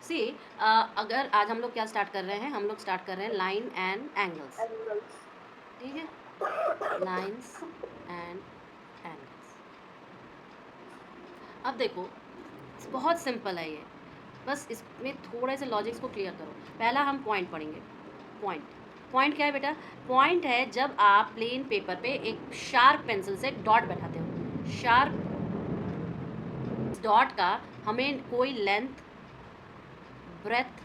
सी अगर आज हम लोग क्या स्टार्ट कर रहे हैं, हम लोग स्टार्ट कर रहे हैं लाइन एंड एंगल्स, ठीक है, लाइंस एंड एंगल्स। अब देखो बहुत सिंपल है ये, बस इसमें थोड़े से लॉजिक्स को क्लियर करो। पहला हम पॉइंट पढ़ेंगे। पॉइंट, पॉइंट क्या है बेटा? पॉइंट है जब आप प्लेन पेपर पे एक शार्प पेंसिल से डॉट बैठाते हो। शार्प डॉट का हमें कोई लेंथ, ब्रेथ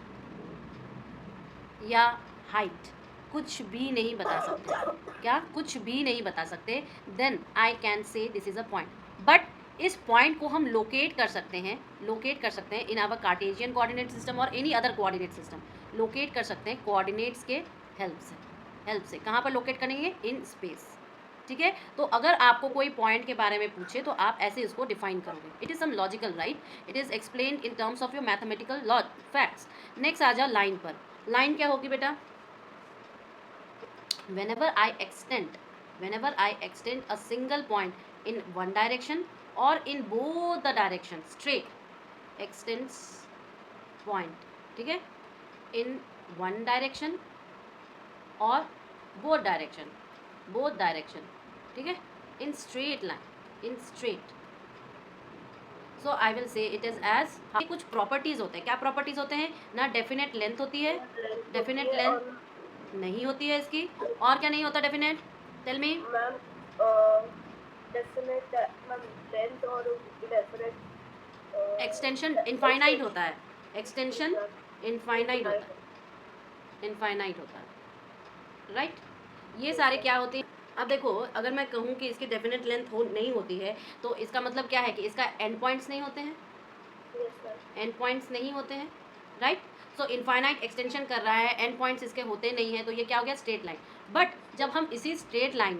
या हाइट कुछ भी नहीं बता सकते। क्या? कुछ भी नहीं बता सकते। Then I can say this is a point. But इस पॉइंट को हम लोकेट कर सकते हैं, लोकेट कर सकते हैं in our cartesian coordinate system और any other coordinate system. Locate कर सकते हैं कोऑर्डिनेट्स के हेल्प से। कहाँ पर लोकेट करेंगे? इन स्पेस, ठीक है। तो अगर आपको कोई पॉइंट के बारे में पूछे तो आप ऐसे इसको डिफाइन करोगे। It is some logical, right? It is explained in terms of your mathematical law facts. Next आ जाओ लाइन पर। लाइन क्या होगी बेटा? whenever I extend a single point in one direction or in both the directions straight extends point, ठीक है, in one direction और both direction, ठीक है, in straight line, in straight, so I will say it is as, कुछ properties होते हैं। क्या properties होते हैं? ना डेफिनेट लेंथ होती है, डेफिनेट लेंथ नहीं होती है इसकी, और क्या नहीं होता definite? Tell me ma'am. Definite ma'am length और डेफिनेट एक्सटेंशन इनफाइनाइट होता है, एक्सटेंशन इनफाइनाइट होता है, इनफाइनाइट होता है, राइट? ये सारे क्या होते हैं? अब देखो, अगर मैं कहूँ कि इसकी डेफिनेट लेंथ नहीं होती है तो इसका मतलब क्या है कि इसका एंड पॉइंट्स नहीं होते हैं, एंड पॉइंट्स नहीं होते हैं, राइट? सो इनफाइनाइट एक्सटेंशन कर रहा है, एंड पॉइंट्स इसके होते नहीं हैं, तो ये क्या हो गया? Straight line. बट जब हम इसी स्ट्रेट लाइन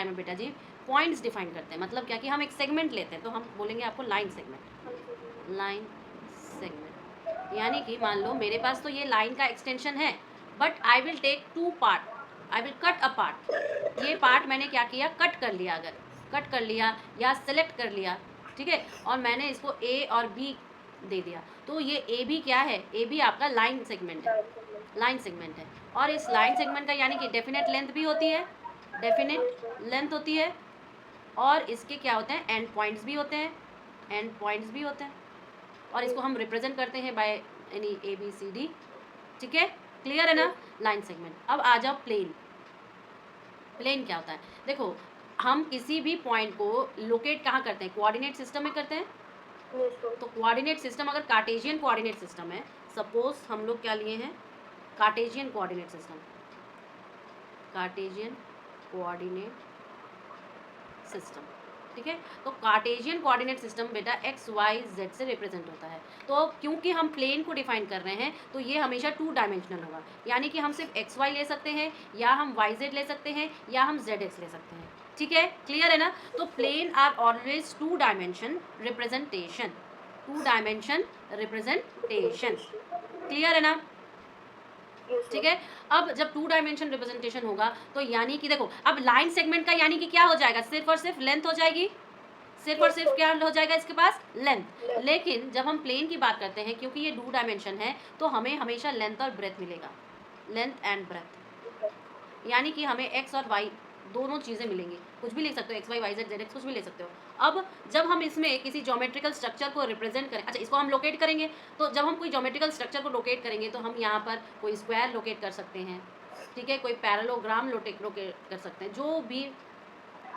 में बेटा जी पॉइंट्स डिफाइन करते हैं, मतलब क्या कि हम एक सेगमेंट लेते हैं, तो हम बोलेंगे आपको लाइन सेगमेंट, लाइन सेगमेंट। यानी कि मान लो मेरे पास तो ये लाइन का एक्सटेंशन है, but I will take two part, I will cut a part. ये पार्ट मैंने क्या किया? कट कर लिया। अगर कट कर लिया या सेलेक्ट कर लिया, ठीक है, और मैंने इसको ए और बी दे दिया, तो ये ए भी क्या है? ए भी आपका लाइन सेगमेंट है, लाइन सेगमेंट है। और इस लाइन सेगमेंट का यानी कि डेफिनेट लेंथ भी होती है, डेफिनेट लेंथ होती है, और इसके क्या होते हैं? एंड पॉइंट्स भी होते हैं, एंड पॉइंट्स भी होते हैं, और इसको हम रिप्रेजेंट करते हैं by any A B C D, ठीक है, क्लियर है ना? Line segment. अब आ जाओ प्लेन। प्लेन क्या होता है? देखो, हम किसी भी पॉइंट को लोकेट कहाँ करते हैं? कोऑर्डिनेट सिस्टम में करते हैं। तो कोऑर्डिनेट सिस्टम अगर कार्टेशियन कोऑर्डिनेट सिस्टम है, सपोज हम लोग क्या लिए हैं? Cartesian coordinate system, Cartesian coordinate system, ठीक है। तो कार्टेशियन कोऑर्डिनेट सिस्टम बेटा एक्स वाई जेड से रिप्रेजेंट होता है। तो क्योंकि हम प्लेन को डिफाइन कर रहे हैं तो ये हमेशा 2 डायमेंशनल होगा, यानी कि हम सिर्फ एक्स वाई ले सकते हैं, या हम वाई जेड ले सकते हैं, या हम जेड एक्स ले सकते हैं, ठीक है, क्लियर है ना? तो plane are always 2 dimension representation, 2 dimension representation, clear है ना? ठीक है। अब जब 2 डायमेंशन रिप्रेजेंटेशन होगा तो यानी कि देखो, अब लाइन सेगमेंट का यानी कि क्या हो जाएगा? सिर्फ और सिर्फ लेंथ हो जाएगी, सिर्फ और सिर्फ क्या हो जाएगा इसके पास? लेंथ। लेकिन जब हम प्लेन की बात करते हैं, क्योंकि ये 2 डायमेंशन है, तो हमें हमेशा लेंथ और ब्रेथ मिलेगा, लेंथ एंड ब्रेथ, यानी कि हमें एक्स और वाई दोनों चीज़ें मिलेंगी। कुछ भी लिख सकते हो, X Y Y Z Z X, कुछ भी ले सकते हो। अब जब हम इसमें किसी ज्योमेट्रिकल स्ट्रक्चर को रिप्रेजेंट करें, अच्छा इसको हम लोकेट करेंगे, तो जब हम कोई ज्योमेट्रिकल स्ट्रक्चर को लोकेट करेंगे तो हम यहाँ पर कोई स्क्वायर लोकेट कर सकते हैं, ठीक है, कोई पैरेललोग्राम लोकेट कर सकते हैं।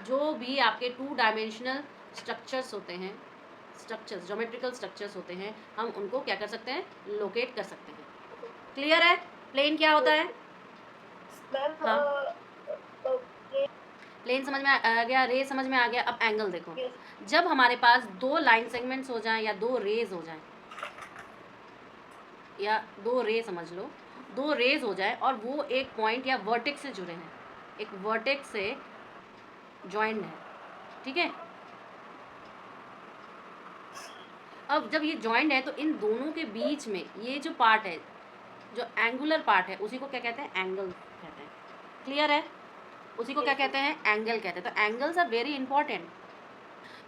जो भी आपके 2 डायमेंशनल स्ट्रक्चर्स होते हैं, स्ट्रक्चर्स, ज्योमेट्रिकल स्ट्रक्चर्स होते हैं, हम उनको क्या कर सकते हैं? लोकेट कर सकते हैं। क्लियर है? प्लेन क्या होता है? हाँ, प्लेन समझ में आ गया, रे समझ में आ गया। अब एंगल देखो, जब हमारे पास 2 लाइन सेगमेंट्स हो जाएं या 2 रेज हो जाएं, या 2 रे समझ लो, 2 रेज हो जाए और वो एक पॉइंट या वर्टेक्स से जुड़े हैं, एक वर्टेक्स से जॉइंड है, ठीक है। अब जब ये जॉइंड है तो इन दोनों के बीच में ये जो पार्ट है, जो एंगुलर पार्ट है, उसी को क्या कहते हैं? एंगल कहते हैं, क्लियर है? उसी को क्या कहते हैं? एंगल कहते हैं। तो एंगल्स आर वेरी इंपॉर्टेंट।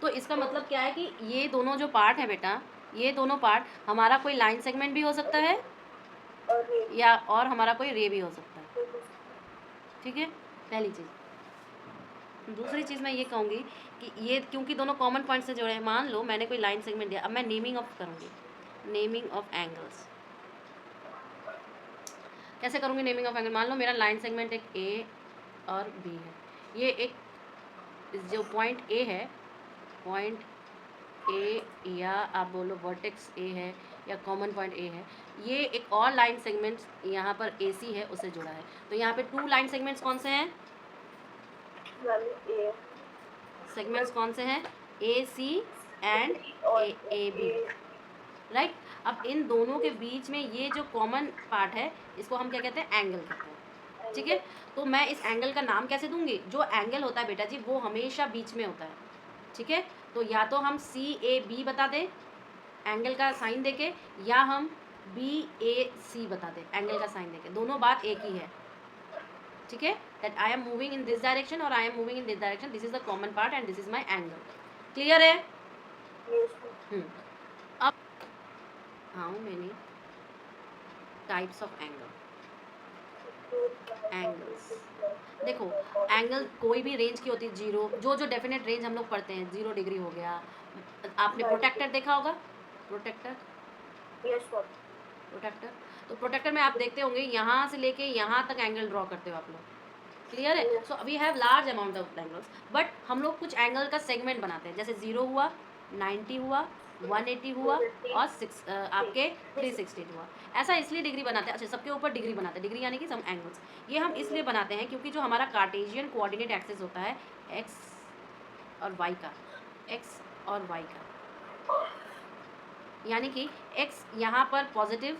तो इसका मतलब क्या है कि ये दोनों जो पार्ट है बेटा, ये दोनों पार्ट हमारा कोई लाइन सेगमेंट भी हो सकता है और ये या और हमारा कोई रे भी हो सकता है। ठीक है, पहली चीज़। दूसरी चीज़ मैं ये कहूँगी कि ये क्योंकि दोनों कॉमन पॉइंट से जुड़े हैं, मान लो मैंने कोई लाइन सेगमेंट दिया, अब मैं नेमिंग ऑफ करूँगी, नेमिंग ऑफ एंगल्स। कैसे करूँगी नेमिंग ऑफ एंगल? मान लो मेरा लाइन सेगमेंट एक ए और बी है, ये एक जो पॉइंट ए है, पॉइंट ए या आप बोलो वर्टेक्स ए है या कॉमन पॉइंट ए है, ये एक और लाइन सेगमेंट्स यहाँ पर ए सी है उससे जुड़ा है। तो यहाँ पे 2 लाइन सेगमेंट्स कौन से हैं? ए सेगमेंट्स कौन से हैं? ए सी एंड ए बी, राइट। अब इन दोनों के बीच में ये जो कॉमन पार्ट है इसको हम क्या कहते हैं? एंगल कहते हैं। ठीक है, तो मैं इस एंगल का नाम कैसे दूंगी? जो एंगल होता है बेटा जी वो हमेशा बीच में होता है। ठीक है, तो या तो हम सी ए बी बता दें एंगल का साइन देके, या हम बी ए सी बता दें एंगल का साइन देके, दोनों बात एक ही है। ठीक है, that I am moving in this direction और I am moving in this direction, this is the common part and this is my angle. Clear है? अब how many types of angle? Angles देखो, एंगल कोई भी range की होती है, zero, जो डेफिनेट रेंज हम लोग पढ़ते हैं, 0 डिग्री हो गया। आपने प्रोटेक्टर देखा होगा, प्रोटेक्टर, प्रोटेक्टर, तो प्रोटेक्टर में आप देखते होंगे यहाँ से लेके यहाँ तक एंगल ड्रॉ करते हो आप लोग। क्लियर है? So we have large amount of angles, but हम लोग कुछ एंगल का सेगमेंट बनाते हैं, जैसे 0 हुआ, 90 हुआ, 180 हुआ और आपके 360 हुआ। ऐसा इसलिए डिग्री बनाते हैं, अच्छा सबके ऊपर डिग्री बनाते हैं, डिग्री यानी कि सम एंगल्स। ये हम इसलिए बनाते हैं क्योंकि जो हमारा कार्टेशियन कोऑर्डिनेट एक्सिस होता है एक्स और वाई का, एक्स और वाई का, यानी कि एक्स यहाँ पर positive,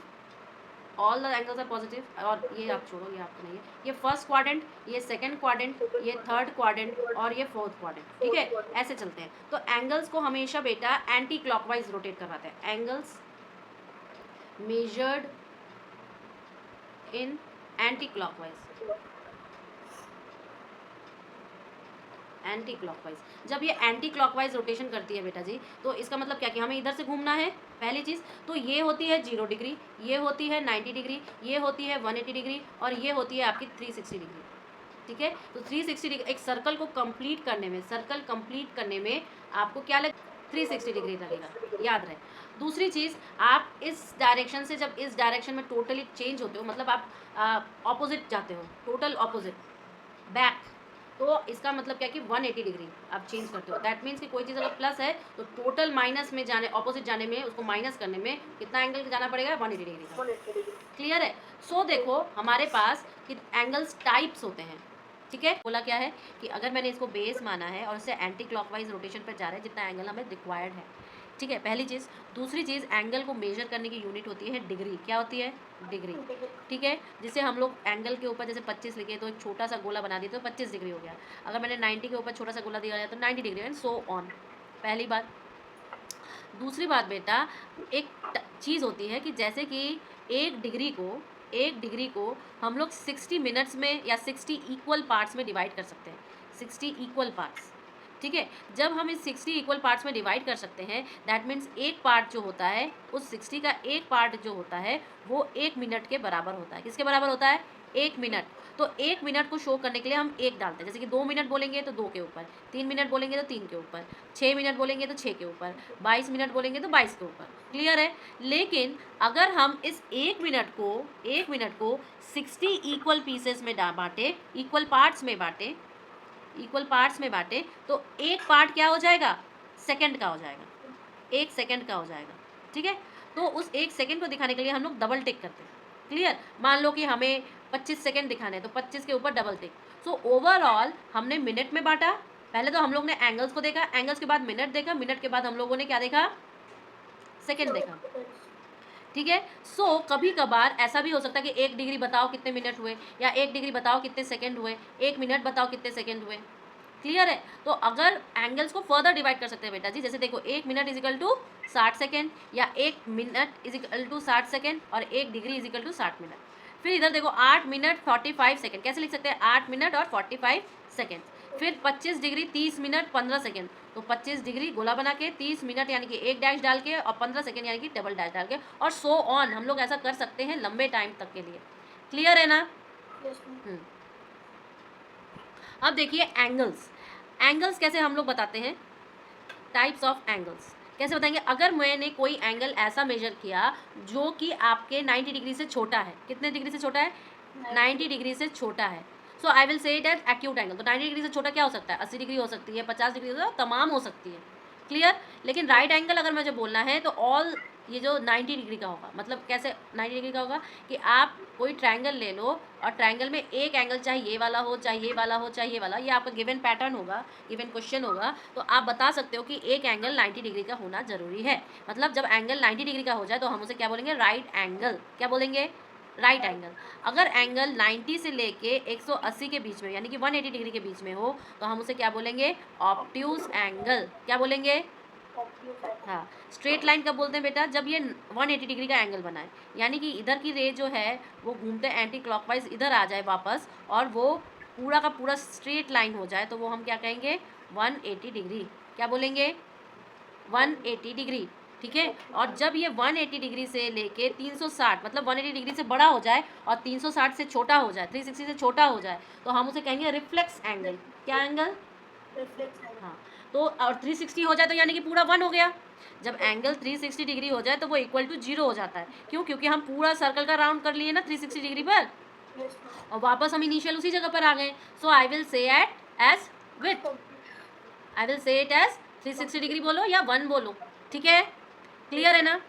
all the angles are positive, और ये आप छोड़ो, ये आपको नहीं है, ये फर्स्ट क्वाड्रेंट, ये सेकंड क्वाड्रेंट, ये थर्ड क्वाड्रेंट और ये फोर्थ क्वाड्रेंट। ठीक है, ऐसे चलते हैं। तो एंगल्स को हमेशा बेटा एंटी क्लॉकवाइज रोटेट करवाते हैं। Angles measured in anti clockwise, anti clockwise. जब ये एंटी क्लॉकवाइज रोटेशन करती है बेटा जी, तो इसका मतलब क्या कि हमें इधर से घूमना है, पहली चीज़। तो ये होती है 0 डिग्री, ये होती है 90 डिग्री, ये होती है 180 डिग्री और ये होती है आपकी 360 डिग्री। ठीक है, तो 360 डिग्री एक सर्कल को कंप्लीट करने में, सर्कल कंप्लीट करने में आपको क्या लगे? 360 डिग्री लगेगा, याद रहे। दूसरी चीज़, आप इस डायरेक्शन से जब इस डायरेक्शन में टोटली चेंज होते हो, मतलब आप ऑपोजिट जाते हो, टोटल ऑपोजिट, बैक, तो इसका मतलब क्या कि 180 डिग्री आप चेंज करते हो। दैट मीन्स कि कोई चीज़ अगर प्लस है तो टोटल माइनस में जाने, ऑपोजिट जाने में, उसको माइनस करने में कितना एंगल जाना पड़ेगा? 180 डिग्री का। क्लियर है? सो देखो हमारे पास कि एंगल्स टाइप्स होते हैं। ठीक है, बोला क्या है कि अगर मैंने इसको बेस माना है और उससे एंटी क्लॉकवाइज रोटेशन पर जा रहा है जितना एंगल हमें रिक्वायर्ड है। ठीक है, पहली चीज़। दूसरी चीज़, एंगल को मेजर करने की यूनिट होती है डिग्री। क्या होती है? डिग्री। ठीक है, जिसे हम लोग एंगल के ऊपर जैसे 25 लिखे तो एक छोटा सा गोला बना दिए तो 25 डिग्री हो गया। अगर मैंने 90 के ऊपर छोटा सा गोला दिया तो 90 डिग्री, एंड सो ऑन। पहली बात। दूसरी बात बेटा, एक चीज़ होती है कि जैसे कि एक डिग्री को हम लोग 60 मिनट्स में या 60 इक्वल पार्ट्स में डिवाइड कर सकते हैं, 60 इक्वल पार्ट्स। ठीक है, जब हम इस 60 इक्वल पार्ट्स में डिवाइड कर सकते हैं, दैट मीन्स एक पार्ट जो होता है, उस 60 का एक पार्ट जो होता है वो 1 मिनट के बराबर होता है। किसके बराबर होता है? 1 मिनट। तो 1 मिनट को शो करने के लिए हम 1 डालते हैं, जैसे कि 2 मिनट बोलेंगे तो 2 के ऊपर, 3 मिनट बोलेंगे तो 3 के ऊपर, 6 मिनट बोलेंगे तो 6 के ऊपर, 22 मिनट बोलेंगे तो 22 के ऊपर। क्लियर है? लेकिन अगर हम इस 1 मिनट को 60 इक्वल पीसेस में बांटे, इक्वल पार्ट्स में बांटे, तो एक पार्ट क्या हो जाएगा? सेकंड का हो जाएगा, 1 सेकंड का हो जाएगा। ठीक है, तो उस 1 सेकंड को दिखाने के लिए हम लोग डबल टिक करते हैं। क्लियर? मान लो कि हमें 25 सेकंड दिखाने हैं तो 25 के ऊपर डबल टिक। सो ओवरऑल हमने मिनट में बांटा। पहले तो हम लोग ने एंगल्स को देखा, एंगल्स के बाद मिनट देखा, मिनट के बाद हम लोगों ने क्या देखा? सेकंड देखा। ठीक है, सो कभी कभार ऐसा भी हो सकता है कि 1 डिग्री बताओ कितने मिनट हुए, या 1 डिग्री बताओ कितने सेकंड हुए, 1 मिनट बताओ कितने सेकंड हुए। क्लियर है? तो अगर एंगल्स को फर्दर डिवाइड कर सकते हैं बेटा जी, जैसे देखो 1 minute is equal to 60 second, या 1 minute is equal to 60 second, और 1 degree is equal to 60 minute. फिर इधर देखो 8 मिनट 45 सेकेंड, कैसे लिख सकते हैं? 8 मिनट और 45 सेकेंड। फिर 25 डिग्री 30 मिनट 15 सेकेंड, तो 25 डिग्री गोला बना के 30 मिनट यानी कि एक डैश डाल के, और 15 सेकेंड यानी कि डबल डैश डाल के, और सो ऑन। हम लोग ऐसा कर सकते हैं लंबे टाइम तक के लिए। क्लियर है ना? अब देखिए एंगल्स। एंगल्स कैसे हम लोग बताते हैं, टाइप्स ऑफ एंगल्स कैसे बताएंगे। अगर मैंने कोई एंगल ऐसा मेजर किया जो कि आपके 90 डिग्री से छोटा है, कितने डिग्री से छोटा है, 90 डिग्री से छोटा है, so I will say it as acute angle. तो 90 डिग्री से छोटा क्या हो सकता है, 80 डिग्री हो सकती है, 50 डिग्री हो सकती है, तमाम हो सकती है। क्लियर? लेकिन राइट एंगल अगर मुझे बोलना है तो ऑल ये जो 90 डिग्री का होगा, मतलब कैसे 90 डिग्री का होगा कि आप कोई ट्रायंगल ले लो और ट्रायंगल में एक एंगल चाहे ये वाला हो, चाहे ये वाला हो, चाहे ये वाला, ये आपका गिवन पैटर्न होगा, गिवन क्वेश्चन होगा, तो आप बता सकते हो कि एक एंगल 90 डिग्री का होना जरूरी है। मतलब जब एंगल 90 डिग्री का हो जाए तो हम उसे क्या बोलेंगे, राइट एंगल। क्या बोलेंगे, राइट एंगल। अगर एंगल 90 से लेके 180 के बीच में यानी कि 180 डिग्री के बीच में हो तो हम उसे क्या बोलेंगे, ऑब्ट्यूज एंगल। क्या बोलेंगे, हाँ। स्ट्रेट लाइन कब बोलते हैं बेटा, जब ये 180 डिग्री का एंगल बनाए, यानी कि इधर की रे जो है वो घूमते एंटी क्लॉकवाइज इधर आ जाए वापस, और वो पूरा का पूरा स्ट्रेट लाइन हो जाए, तो वो हम क्या कहेंगे, 180 डिग्री। क्या बोलेंगे, 180 डिग्री। ठीक है। और जब ये 180 डिग्री से लेके 360 मतलब 180 डिग्री से बड़ा हो जाए और 360 से छोटा हो जाए, 360 से छोटा हो जाए, तो हम उसे कहेंगे रिफ्लेक्स एंगल। क्या एंगल, हाँ। तो और 360 हो जाए तो यानी कि पूरा 1 हो गया। जब एंगल 360 डिग्री हो जाए तो वो इक्वल टू 0 हो जाता है। क्यों, क्योंकि हम पूरा सर्कल का राउंड कर लिए ना 360 डिग्री पर, और वापस हम इनिशियल उसी जगह पर आ गए। So I will say at as with, I will say it as 360 degree बोलो या 1 बोलो। ठीक है, क्लियर है ना?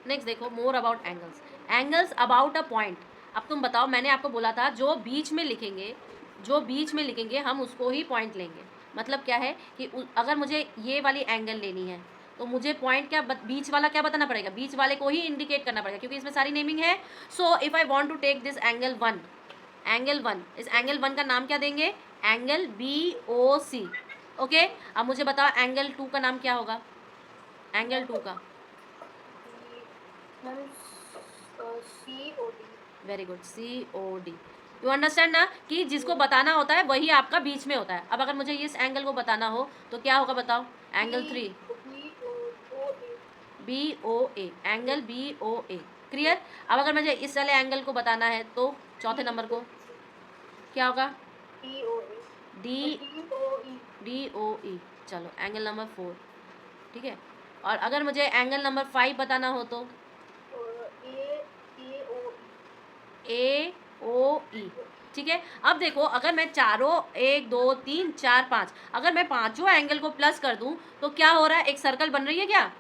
नेक्स्ट देखो, more about angles. Angles about a point. अब तुम बताओ, मैंने आपको बोला था जो बीच में लिखेंगे, जो बीच में लिखेंगे हम उसको ही पॉइंट लेंगे। मतलब क्या है कि अगर मुझे ये वाली एंगल लेनी है तो मुझे पॉइंट क्या बीच वाला क्या बताना पड़ेगा, बीच वाले को ही इंडिकेट करना पड़ेगा, क्योंकि इसमें सारी नेमिंग है। So if I want to take this angle 1, angle 1, इस एंगल 1 का नाम क्या देंगे, एंगल BOC। ओके। अब मुझे बताओ एंगल 2 का नाम क्या होगा, एंगल 2 का, very good, COD। You understand ना, कि जिसको बताना होता है वही आपका बीच में होता है। अब अगर मुझे इस एंगल को बताना हो तो क्या होगा बताओ, angle 3, BOA, angle BOA। Clear? अब अगर मुझे इस वाले एंगल को बताना है तो चौथे नंबर को क्या होगा, DOE। चलो एंगल नंबर 4। ठीक है। और अगर मुझे एंगल नंबर 5 बताना हो तो AOE। ठीक है। अब देखो, अगर मैं चारों 1 2 3 4 5, अगर मैं पांचों एंगल को प्लस कर दूं तो क्या हो रहा है, एक सर्कल बन रही है क्या।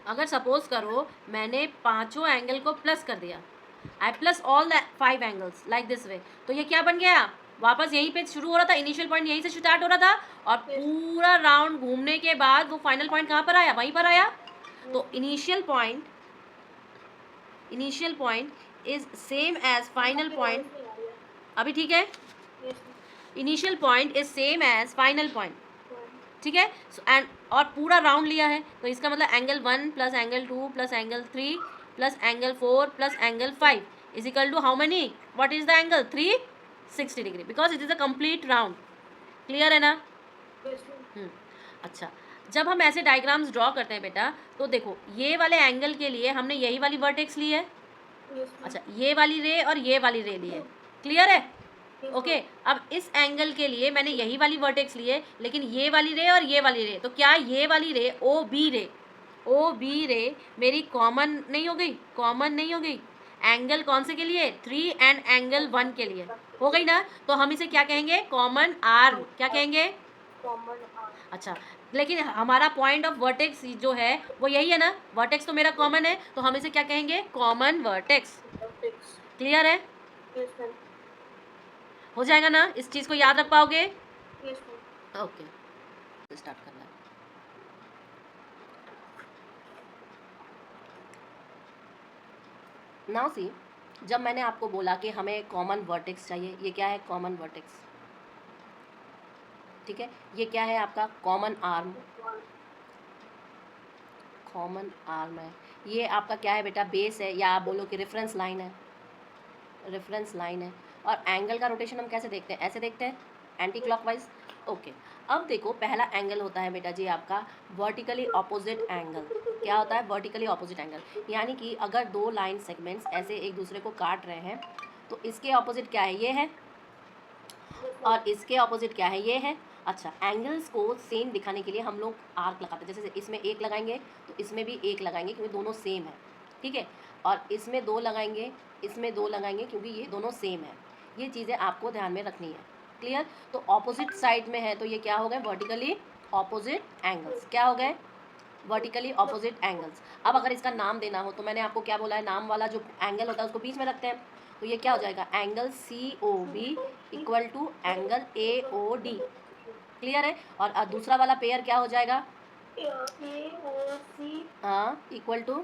अगर सपोज करो मैंने पांचों एंगल को प्लस कर दिया, I plus all the 5 angles like this way, तो ये क्या बन गया, वापस यहीं पे शुरू हो रहा था, इनिशियल पॉइंट यहीं से स्टार्ट हो रहा था, और पूरा राउंड घूमने के बाद वो फाइनल पॉइंट कहाँ पर आया, वहीं पर आया। तो initial point is same as final point. अभी ठीक है, initial point is same as final point. ठीक है। एंड और पूरा राउंड लिया है, तो इसका मतलब angle 1 plus angle 2 plus angle 3 plus angle 4 plus angle 5 is equal to how many, what is the angle, 360 degree, because it is a complete round. Clear है ना? अच्छा, जब हम ऐसे डायग्राम्स ड्रॉ करते हैं बेटा, तो देखो ये वाले एंगल के लिए हमने यही वाली वर्टेक्स ली है। अच्छा, ये वाली रे और ये वाली रे ली है। क्लियर है? ओके। अब इस एंगल के लिए मैंने यही वाली वर्टेक्स ली है, लेकिन ये वाली रे और ये वाली रे, तो क्या ये वाली रे OB रे मेरी कॉमन नहीं हो गई, कॉमन नहीं हो गई एंगल कौन से के लिए, 3 एंड एंगल 1 के लिए, हो गई ना। तो हम इसे क्या कहेंगे, कॉमन आर्म। क्या कहेंगे, अच्छा। लेकिन हमारा पॉइंट ऑफ वर्टेक्स जो है वो यही है ना, वर्टेक्स तो मेरा कॉमन है, तो हम इसे क्या कहेंगे, कॉमन वर्टेक्स। क्लियर है? हो जाएगा ना, इस चीज़ को याद रख पाओगे? ओके, स्टार्ट करना है। नाउ सी, जब मैंने आपको बोला कि हमें कॉमन वर्टेक्स चाहिए, ये क्या है, कॉमन वर्टेक्स। ठीक है। ये क्या है आपका, कॉमन आर्म। कॉमन आर्म है। ये आपका क्या है बेटा, बेस है, या आप बोलो कि रेफरेंस लाइन है, रेफरेंस लाइन है। और एंगल का रोटेशन हम कैसे देखते हैं, ऐसे देखते हैं, एंटी क्लॉकवाइज। ओके, अब देखो पहला एंगल होता है बेटा जी आपका वर्टिकली ऑपोजिट एंगल। क्या होता है, वर्टिकली ऑपोजिट एंगल, यानी कि अगर दो लाइन सेगमेंट्स ऐसे एक दूसरे को काट रहे हैं तो इसके ऑपोजिट क्या है, ये है, और इसके ऑपोजिट क्या है, ये है। अच्छा, एंगल्स को सेम दिखाने के लिए हम लोग आर्क लगाते हैं, जैसे इसमें एक लगाएंगे तो इसमें भी एक लगाएंगे क्योंकि दोनों सेम है, ठीक है, और इसमें दो लगाएंगे, इसमें दो लगाएंगे क्योंकि ये दोनों सेम है। ये चीज़ें आपको ध्यान में रखनी है, क्लियर। तो ऑपोजिट साइड में है तो ये क्या हो गए, वर्टिकली ऑपोजिट एंगल्स। क्या हो गए, वर्टिकली ऑपोजिट एंगल्स। अब अगर इसका नाम देना हो तो मैंने आपको क्या बोला है, नाम वाला जो एंगल होता है उसको बीच में रखते हैं, तो ये क्या हो जाएगा, angle C O B equal to angle A O D, clear है। और दूसरा वाला पेयर क्या हो जाएगा, हाँ, equal to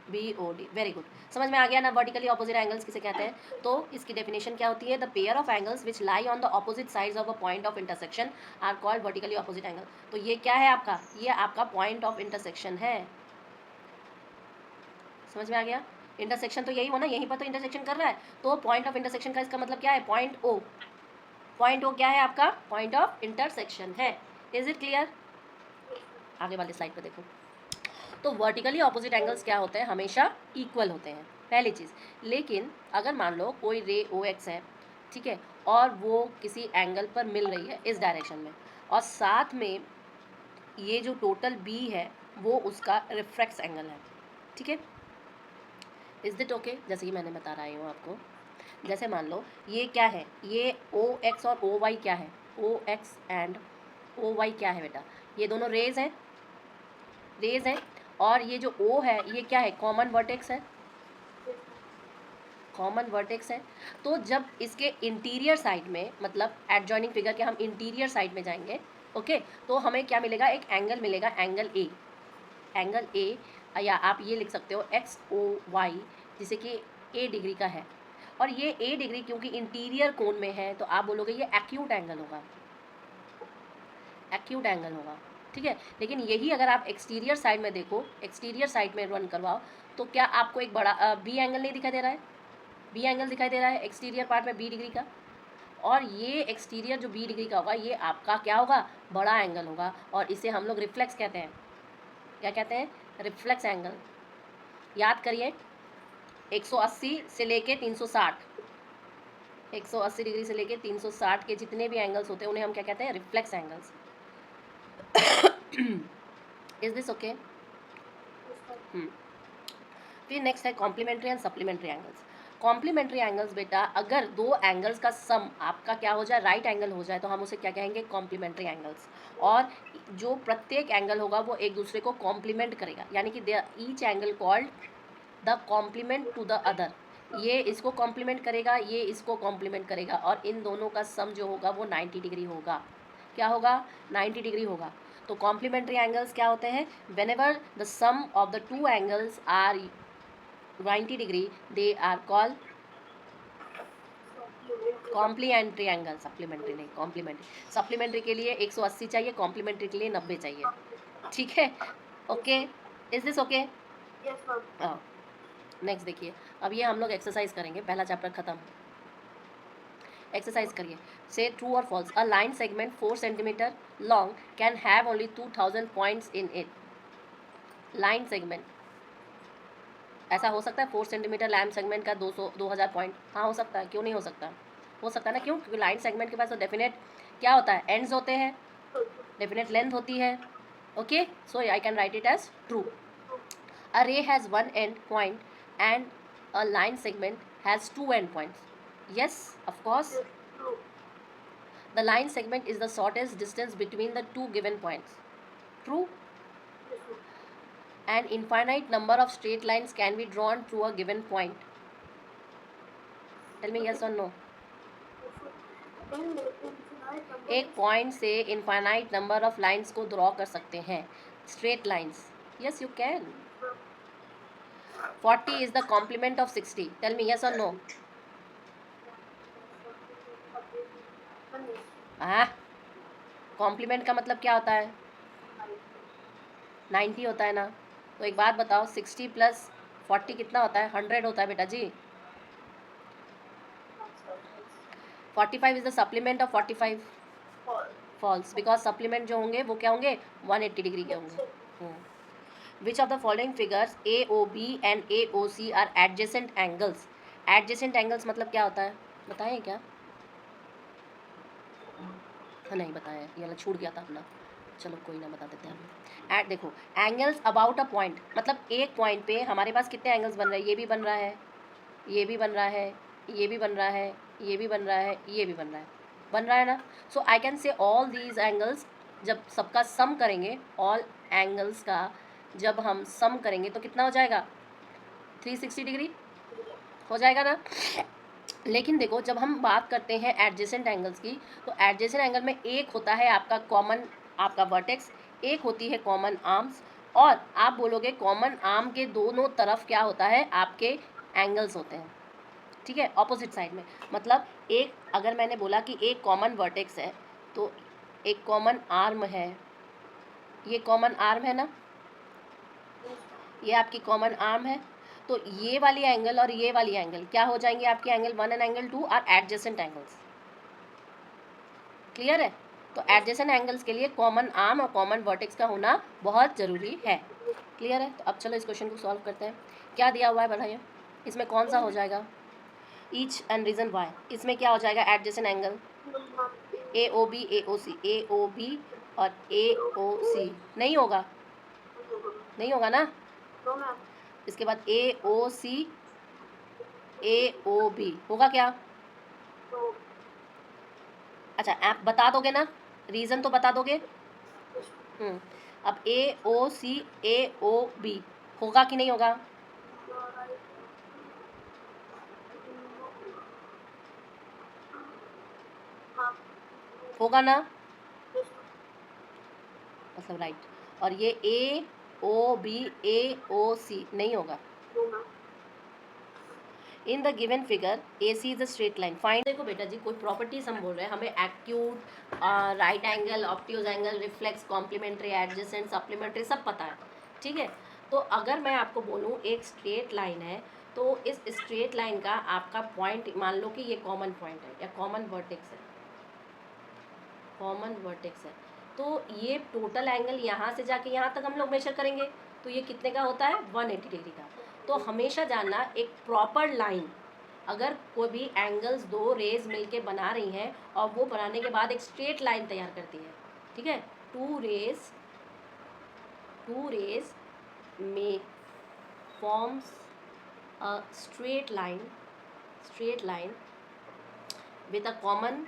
B O D, very good, समझ में आ गया ना। वर्टिकली ऑपोजिट एंगल्स किसे कहते हैं, तो इसकी डेफिनेशन क्या होती है, the pair of angles which lie on the opposite sides of a point of intersection are called vertically opposite angle. तो ये क्या है आपका, ये आपका पॉइंट ऑफ इंटरसेक्शन है, समझ में आ गया। इंटरसेक्शन तो यही हो ना, यहीं पर तो इंटरसेक्शन कर रहा है, तो पॉइंट ऑफ इंटरसेक्शन का इसका मतलब क्या है, पॉइंट ओ। पॉइंट ओ क्या है आपका, पॉइंट ऑफ इंटरसेक्शन है। इज इट क्लियर, आगे वाले स्लाइड पे देखो। तो वर्टिकली ऑपोजिट एंगल्स क्या होते हैं, हमेशा इक्वल होते हैं, पहली चीज़। लेकिन अगर मान लो कोई रे ओ एक्स है, ठीक है, और वो किसी एंगल पर मिल रही है इस डायरेक्शन में, और साथ में ये जो टोटल बी है वो उसका रिफ्रैक्स एंगल है, ठीक है, इज दिट ओके। जैसे कि मैंने बता रही हूँ आपको, जैसे मान लो ये क्या है, ये ओ एक्स और ओ वाई क्या है, ओ एक्स एंड ओ वाई क्या है बेटा, ये दोनों रेज हैं, रेज हैं, और ये जो ओ है ये क्या है, कॉमन वर्टेक्स है, कॉमन वर्टेक्स है। तो जब इसके इंटीरियर साइड में, मतलब एडजॉइनिंग फिगर के हम इंटीरियर साइड में जाएंगे, ओके, तो हमें क्या मिलेगा, एक एंगल मिलेगा, एंगल ए, एंगल ए, या आप ये लिख सकते हो एक्स ओ वाई, जिसे कि ए डिग्री का है, और ये ए डिग्री क्योंकि इंटीरियर कोण में है तो आप बोलोगे ये एक्यूट एंगल होगा, एक्यूट एंगल होगा, ठीक है। लेकिन यही अगर आप एक्सटीरियर साइड में देखो, एक्सटीरियर साइड में रन करवाओ, तो क्या आपको एक बड़ा बी एंगल नहीं दिखाई दे रहा है, बी एंगल दिखाई दे रहा है एक्सटीरियर पार्ट में बी डिग्री का, और ये एक्सटीरियर जो बी डिग्री का होगा ये आपका क्या होगा, बड़ा एंगल होगा, और इसे हम लोग रिफ्लेक्स कहते हैं। क्या कहते हैं, रिफ्लेक्स एंगल। याद करिए, 180 से लेके 360, 180 डिग्री से लेके 360 के जितने भी एंगल्स होते हैं उन्हें हम क्या कहते हैं, reflex angles. Is this okay. फिर नेक्स्ट है complementary and supplementary angles. Complementary angles बेटा, अगर दो एंगल्स का सम आपका क्या हो जाए, राइट एंगल हो जाए, तो हम उसे क्या कहेंगे, कॉम्प्लीमेंट्री एंगल्स। और जो प्रत्येक एंगल होगा वो एक दूसरे को कॉम्प्लीमेंट करेगा, यानी कि they each angle called the complement to the other. ये इसको कॉम्प्लीमेंट करेगा, ये इसको कॉम्प्लीमेंट करेगा, और इन दोनों का सम जो होगा वो 90 डिग्री होगा। क्या होगा, 90 डिग्री होगा। तो कॉम्प्लीमेंट्री एंगल्स क्या होते हैं, whenever the sum of the two angles are 90 degree, they are called complementary angle. Supplementary नहीं, कॉम्प्लीमेंट्री। सप्लीमेंट्री के लिए 180 चाहिए, कॉम्प्लीमेंट्री के लिए 90 चाहिए, ठीक है, ओके। Is this okay. हाँ, नेक्स्ट देखिए, अब ये हम लोग एक्सरसाइज करेंगे, पहला चैप्टर खत्म। एक्सरसाइज करिए, से ट्रू और false, a line segment 4 centimeter long can have only 2000 points in it. Line segment, ऐसा हो सकता है 4 सेंटीमीटर लाइन सेगमेंट का 2000 पॉइंट, हाँ हो सकता है, क्यों नहीं हो सकता, हो सकता है ना, क्यों, क्योंकि लाइन सेगमेंट के पास तो डेफिनेट क्या होता है, एंड्स होते हैं, डेफिनेट लेंथ होती है, okay, so I can write it as true. A ray has one end point and a line segment has two end points. Yes, of course. The line segment is the shortest distance between the two given points. True. An infinite number of straight lines can be drawn through a given point. Tell me yes or no. एक point से infinite number of lines को draw कर सकते हैं, straight lines. Yes you can. 40 is the complement of 60. Tell me yes or no. हाँ, complement का मतलब क्या होता है, 90 होता है ना। तो एक बात बताओ, 60 प्लस 40 कितना होता है, 100 होता है बेटा जी। 45 is the supplement of 45, false, because supplement जो होंगे वो क्या होंगे 180 डिग्री के होंगे. Which of the following figures AOB and AOC are adjacent angles. Adjacent angles मतलब क्या होता है, बताएं क्या? नहीं बताया, ये वाला छूट गया था अपना. चलो कोई ना, बता देते हैं हम. एट देखो, एंगल्स अबाउट अ पॉइंट, मतलब एक पॉइंट पे हमारे पास कितने एंगल्स बन रहे हैं. ये भी बन रहा है, ये भी बन रहा है, ये भी बन रहा है, ये भी बन रहा है, ये भी बन रहा है ना. So I can say all these angles, जब सबका सम करेंगे, ऑल एंगल्स का जब हम सम करेंगे तो कितना हो जाएगा, 360 डिग्री हो जाएगा ना. लेकिन देखो, जब हम बात करते हैं एडजेसेंट एंगल्स की, तो एडजेसेंट एंगल में एक होता है आपका कॉमन, आपका वर्टेक्स, एक होती है कॉमन आर्म्स, और आप बोलोगे कॉमन आर्म के दोनों तरफ क्या होता है, आपके एंगल्स होते हैं. ठीक है, ऑपोजिट साइड में. मतलब एक, अगर मैंने बोला कि एक कॉमन वर्टेक्स है, तो एक कॉमन आर्म है, ये कॉमन आर्म है ना, ये आपकी कॉमन आर्म है. तो ये वाली एंगल और ये वाली एंगल क्या हो जाएंगे आपके, angle 1 and angle 2 are adjacent angles. Clear है. तो एडजेसेंट एंगल्स के लिए कॉमन आर्म और कॉमन वर्टेक्स का होना बहुत ज़रूरी है. क्लियर है. तो अब चलो इस क्वेश्चन को सॉल्व करते हैं. क्या दिया हुआ है बढ़ाइए, इसमें कौन सा हो जाएगा, ईच एंड रीजन वाई. इसमें क्या हो जाएगा adjacent angle, AOB AOC, AOB और AOC नहीं होगा, नहीं होगा ना. इसके बाद AOC AOB होगा क्या. अच्छा, आप बता दोगे ना, रीज़न तो बता दोगे. अब AOC AOB होगा कि नहीं होगा, होगा ना, मतलब राइट. और ये AOB AOC नहीं होगा. In the given figure AC is a straight line. Find, देखो बेटा जी, कोई प्रॉपर्टीज हम बोल रहे हैं, हमें acute, right angle, obtuse angle, reflex, complementary, adjacent, supplementary सब पता है. ठीक है. तो अगर मैं आपको बोलूँ एक स्ट्रेट लाइन है, तो इस स्ट्रेट लाइन का आपका पॉइंट, मान लो कि ये कॉमन पॉइंट है या कॉमन वर्टेक्स है, कॉमन वर्टेक्स है, तो ये टोटल एंगल यहाँ से जाके यहाँ तक हम लोग मेजर करेंगे, तो ये कितने का होता है, 180 डिग्री का. तो हमेशा जानना, एक प्रॉपर लाइन, अगर कोई भी एंगल्स दो रेज मिलके बना रही हैं और वो बनाने के बाद एक स्ट्रेट लाइन तैयार करती है. ठीक है, टू रेज में forms a straight line with a common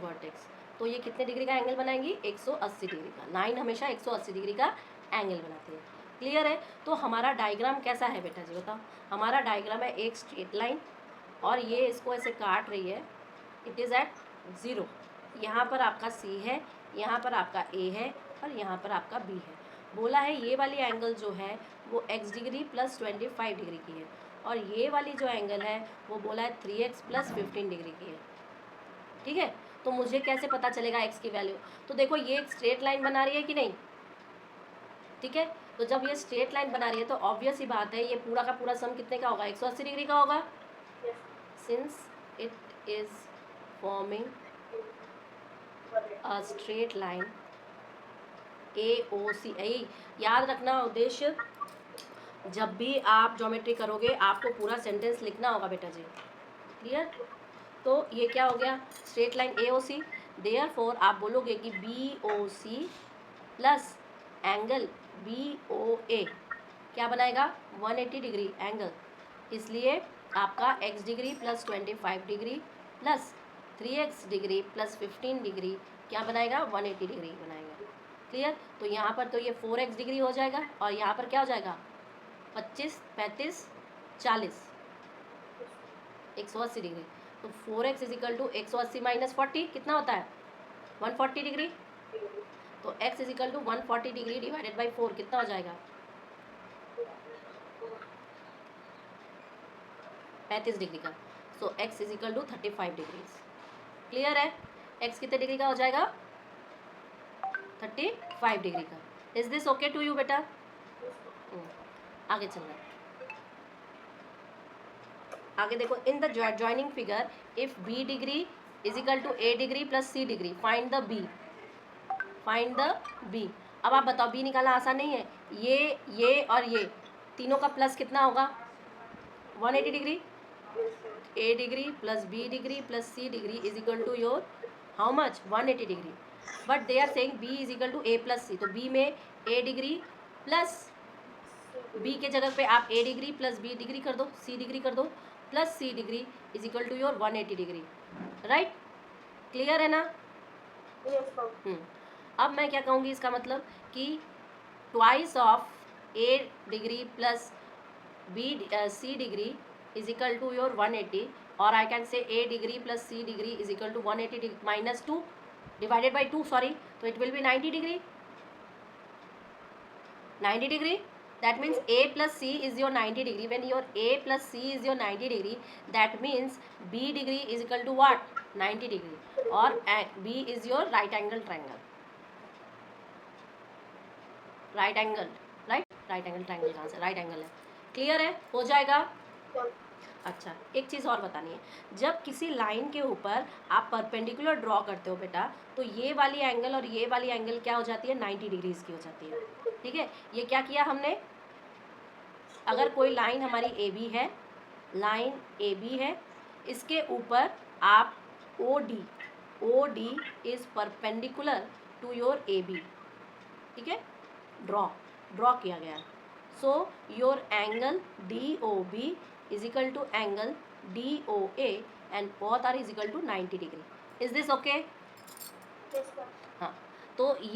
vertex. तो ये कितने डिग्री का एंगल बनाएंगी, 180 डिग्री का. लाइन हमेशा 180 डिग्री का एंगल बनाती है. क्लियर है. तो हमारा डायग्राम कैसा है बेटा जी, बताओ. हमारा डायग्राम है एक स्ट्रेट लाइन, और ये इसको ऐसे काट रही है, इट इज़ एट 0. यहाँ पर आपका C है, यहाँ पर आपका A है, और यहाँ पर आपका B है. बोला है ये वाली एंगल जो है वो x डिग्री प्लस 25 डिग्री की है, और ये वाली जो एंगल है वो बोला है 3x प्लस 15 डिग्री की है. ठीक है. तो मुझे कैसे पता चलेगा x की वैल्यू, तो देखो ये एक स्ट्रेट लाइन बना रही है कि नहीं. ठीक है. तो जब ये स्ट्रेट लाइन बना रही है तो ऑब्वियस ही बात है, ये पूरा का पूरा सम कितने का होगा, 180 डिग्री का होगा. Since it is forming a straight line AOC. याद रखना उद्देश्य, जब भी आप ज्योमेट्री करोगे आपको पूरा सेंटेंस लिखना होगा बेटा जी. क्लियर. तो ये क्या हो गया, स्ट्रेट लाइन AOC. देयरफॉर आप बोलोगे कि BOC प्लस एंगल BOA क्या बनाएगा, 180 डिग्री एंगल. इसलिए आपका x degree plus 25 degree plus 3x degree plus 15 degree क्या बनाएगा, 180 डिग्री बनाएगा. क्लियर. तो यहाँ पर तो ये 4x डिग्री हो जाएगा, और यहाँ पर क्या हो जाएगा, 25 35 40 180 डिग्री. तो 4x is equal to 180 minus 40 कितना होता है, 140 डिग्री. तो x is equal to 140 degree divided by 4 कितना हो जाएगा, 35 डिग्री का. So x is equal to 35 degree. Clear है. x कितने डिग्री का हो जाएगा, 35 डिग्री का. Is this okay to you बेटा. आगे चलना. आगे देखो, in the joining figure if B degree is equal to A degree plus C degree, find the B, find the B. अब आप बताओ, बी निकालना आसान नहीं है? ये और ये तीनों का प्लस कितना होगा? 180 degree. A degree plus B degree plus C degree is equal to your how much? 180 degree. But they are saying B is equal to A plus C, तो बी में ए डिग्री प्लस बी के जगह पे आप A degree plus B degree कर दो, C degree कर दो, plus C degree is equal to your 180 degree. Right? Clear है ना? Yes ma'am. अब मैं क्या कहूँगी इसका मतलब कि twice of A degree plus B C degree is equal to your 180, और I can say A degree plus C degree is equal to 180 minus 2 divided by 2, sorry, तो it will be 90 degree. 90 degree, that means a plus c is your 90 degree. When your a plus c is your 90 degree, that means b degree is equal to what? 90 degree, or b is your right angle triangle. right angle, right angle triangle कहाँ से? right angle है। Clear है? हो जाएगा? अच्छा, एक चीज़ और बतानी है, जब किसी लाइन के ऊपर आप परपेंडिकुलर ड्रॉ करते हो बेटा, तो ये वाली एंगल और ये वाली एंगल क्या हो जाती है? 90 डिग्रीज की हो जाती है। ठीक है, ये क्या किया हमने? अगर कोई लाइन हमारी ए बी है, लाइन ए बी है, इसके ऊपर आप O D is perpendicular to your A B. ठीक है, ड्रॉ किया गया। So your angle D O B is equal to angle DOA and both are is equal to 90 degree. Is this okay? Yes ma'am. हाँ, तो ये